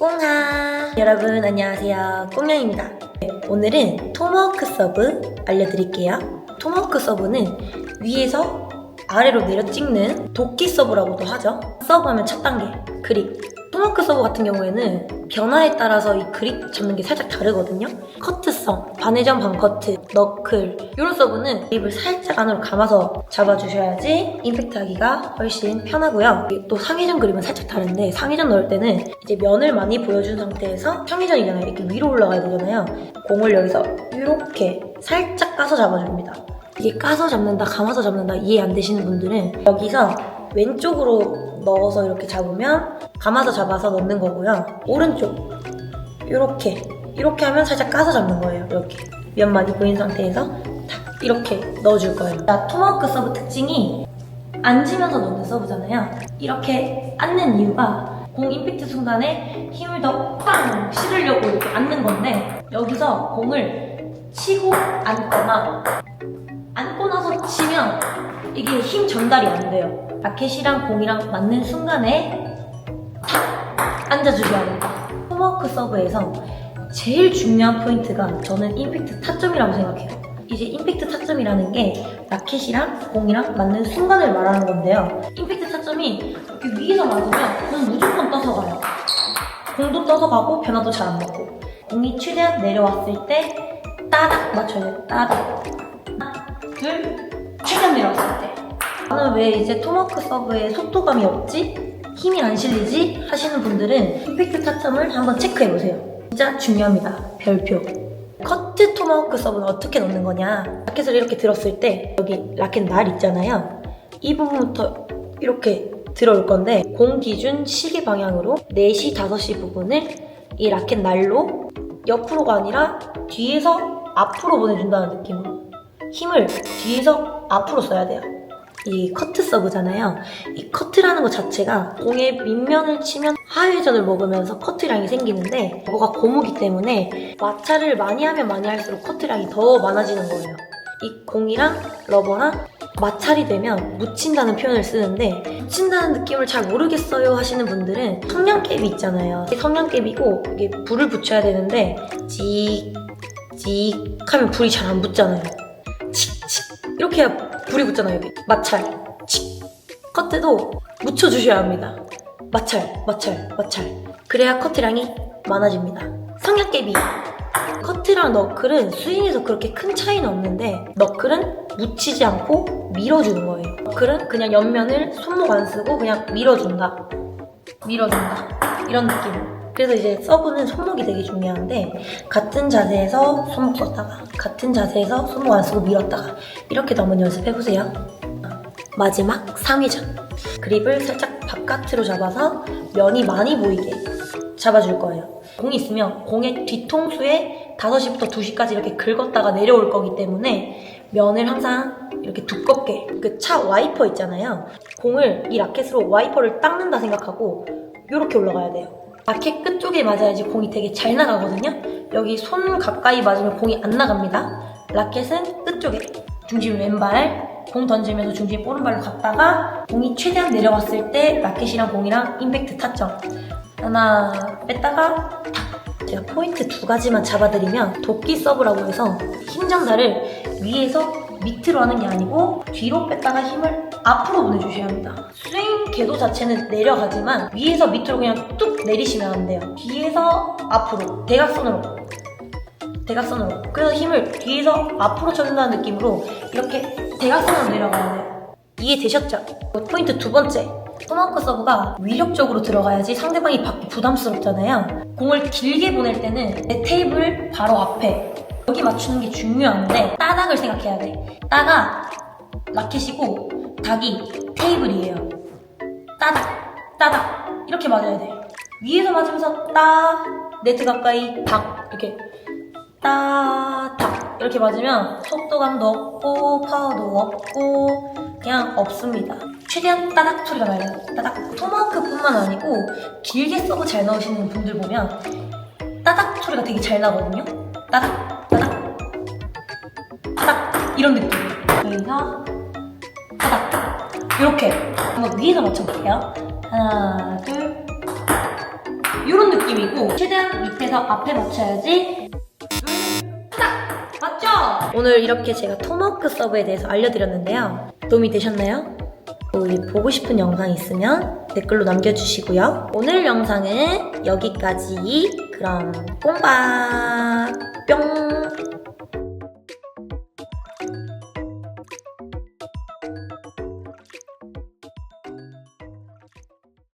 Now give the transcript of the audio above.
꽁아! 여러분 안녕하세요, 꽁냥입니다. 오늘은 토마호크 서브 알려드릴게요. 토마호크 서브는 위에서 아래로 내려 찍는 도끼 서브라고도 하죠. 서브하면 첫 단계 그립. 토마호크 서브 같은 경우에는 변화에 따라서 이 그립 잡는 게 살짝 다르거든요. 커트성, 반회전 반커트, 너클 이런 서브는 그립을 살짝 안으로 감아서 잡아주셔야지 임팩트 하기가 훨씬 편하고요. 또 상회전 그립은 살짝 다른데 상회전 넣을 때는 이제 면을 많이 보여준 상태에서 상회전이잖아요. 이렇게 위로 올라가야 되잖아요. 공을 여기서 이렇게 살짝 까서 잡아줍니다. 이게 까서 잡는다, 감아서 잡는다 이해 안 되시는 분들은 여기서 왼쪽으로 넣어서 이렇게 잡으면 감아서 잡아서 넣는 거고요. 오른쪽 이렇게 하면 살짝 까서 잡는 거예요. 이렇게 면 많이 보인 상태에서 탁 이렇게 넣어줄 거예요. 토마호크 서브 특징이 앉으면서 넣는 서브잖아요. 이렇게 앉는 이유가 공 임팩트 순간에 힘을 더 팡 실으려고 이렇게 앉는 건데, 여기서 공을 치고 앉거나 앉고 나서 치면 이게 힘 전달이 안 돼요. 라켓이랑 공이랑 맞는 순간에 탁 앉아주셔야 합니다. 토마호크 서브에서 제일 중요한 포인트가 저는 임팩트 타점이라고 생각해요. 이제 임팩트 타점이라는 게 라켓이랑 공이랑 맞는 순간을 말하는 건데요. 임팩트 타점이 이렇게 위에서 맞으면 공 무조건 떠서 가요. 공도 떠서 가고 변화도 잘 안 먹고, 공이 최대한 내려왔을 때 따닥 맞춰야 돼요. 따닥. 하나, 둘, 최대한 내려왔을 때. 나는 왜 이제 토마호크 서브에 속도감이 없지? 힘이 안 실리지? 하시는 분들은 임팩트 타점을 한번 체크해보세요. 진짜 중요합니다. 별표. 커트 토마호크 서브는 어떻게 넣는 거냐? 라켓을 이렇게 들었을 때 여기 라켓 날 있잖아요. 이 부분부터 이렇게 들어올 건데, 공 기준 시계 방향으로 4시, 5시 부분을 이 라켓 날로 옆으로가 아니라 뒤에서 앞으로 보내준다는 느낌으로 힘을 뒤에서 앞으로 써야 돼요. 이 커트 서브잖아요. 이 커트라는 것 자체가 공의 밑면을 치면 하회전을 먹으면서 커트량이 생기는데, 그거가 고무기 때문에 마찰을 많이 하면 많이 할수록 커트량이 더 많아지는 거예요. 이 공이랑 러버랑 마찰이 되면 묻힌다는 표현을 쓰는데, 묻힌다는 느낌을 잘 모르겠어요 하시는 분들은 성냥개비 있잖아요. 이게 성냥개비고 이게 불을 붙여야 되는데 찍 하면 불이 잘 안 붙잖아요. 이렇게 해야 불이 붙잖아요. 여기 마찰 칙. 커트도 묻혀주셔야 합니다. 마찰 그래야 커트량이 많아집니다. 성냥개비 커트랑 너클은 스윙에서 그렇게 큰 차이는 없는데, 너클은 묻히지 않고 밀어주는 거예요. 너클은 그냥 옆면을 손목 안 쓰고 그냥 밀어준다 이런 느낌. 그래서 이제 서브는 손목이 되게 중요한데, 같은 자세에서 손목 썼다가 같은 자세에서 손목 안 쓰고 밀었다가 이렇게 한번 연습해보세요. 마지막 상회전. 그립을 살짝 바깥으로 잡아서 면이 많이 보이게 잡아줄 거예요. 공이 있으면 공의 뒤통수에 5시부터 2시까지 이렇게 긁었다가 내려올 거기 때문에 면을 항상 이렇게 두껍게, 그 차 와이퍼 있잖아요. 공을 이 라켓으로 와이퍼를 닦는다 생각하고 이렇게 올라가야 돼요. 라켓 끝쪽에 맞아야지 공이 되게 잘 나가거든요. 여기 손 가까이 맞으면 공이 안 나갑니다. 라켓은 끝쪽에, 중심 왼발, 공 던지면서 중심 오른발로 갔다가 공이 최대한 내려왔을 때 라켓이랑 공이랑 임팩트 타점. 하나 뺐다가 탁. 제가 포인트 2가지만 잡아드리면, 도끼 서브라고 해서 힘 전달을 위에서 밑으로 하는 게 아니고 뒤로 뺐다가 힘을 앞으로 보내주셔야 합니다. 스윙 궤도 자체는 내려가지만 위에서 밑으로 그냥 뚝 내리시면 안 돼요. 뒤에서 앞으로, 대각선으로. 그래서 힘을 뒤에서 앞으로 쳐준다는 느낌으로 이렇게 대각선으로 내려가야 돼요. 이해되셨죠? 포인트 2번째. 토마호크 서브가 위력적으로 들어가야지 상대방이 받기 부담스럽잖아요. 공을 길게 보낼 때는 내 테이블 바로 앞에 여기 맞추는 게 중요한데, 따닥을 생각해야 돼. 따닥 라켓이고 닥이 테이블이에요. 따닥 이렇게 맞아야 돼. 위에서 맞으면서 따, 네트 가까이 닥, 이렇게 따닥 이렇게 맞으면 속도감도 없고 파워도 없고 그냥 없습니다. 최대한 따닥 소리가 나요. 따닥. 토마호크뿐만 아니고 길게 서브 잘 넣으시는 분들 보면 따닥 소리가 되게 잘 나거든요. 따닥 이런 느낌. 여기서 따닥 이렇게 한번 위에서 맞춰볼게요. 하나, 둘, 이런 느낌이고 최대한 밑에서 앞에 맞춰야지. 딱! 맞죠? 오늘 이렇게 제가 톰워크 서브에 대해서 알려드렸는데요. 도움이 되셨나요? 보고 싶은 영상 있으면 댓글로 남겨주시고요. 오늘 영상은 여기까지. 그럼 뽕박 뿅!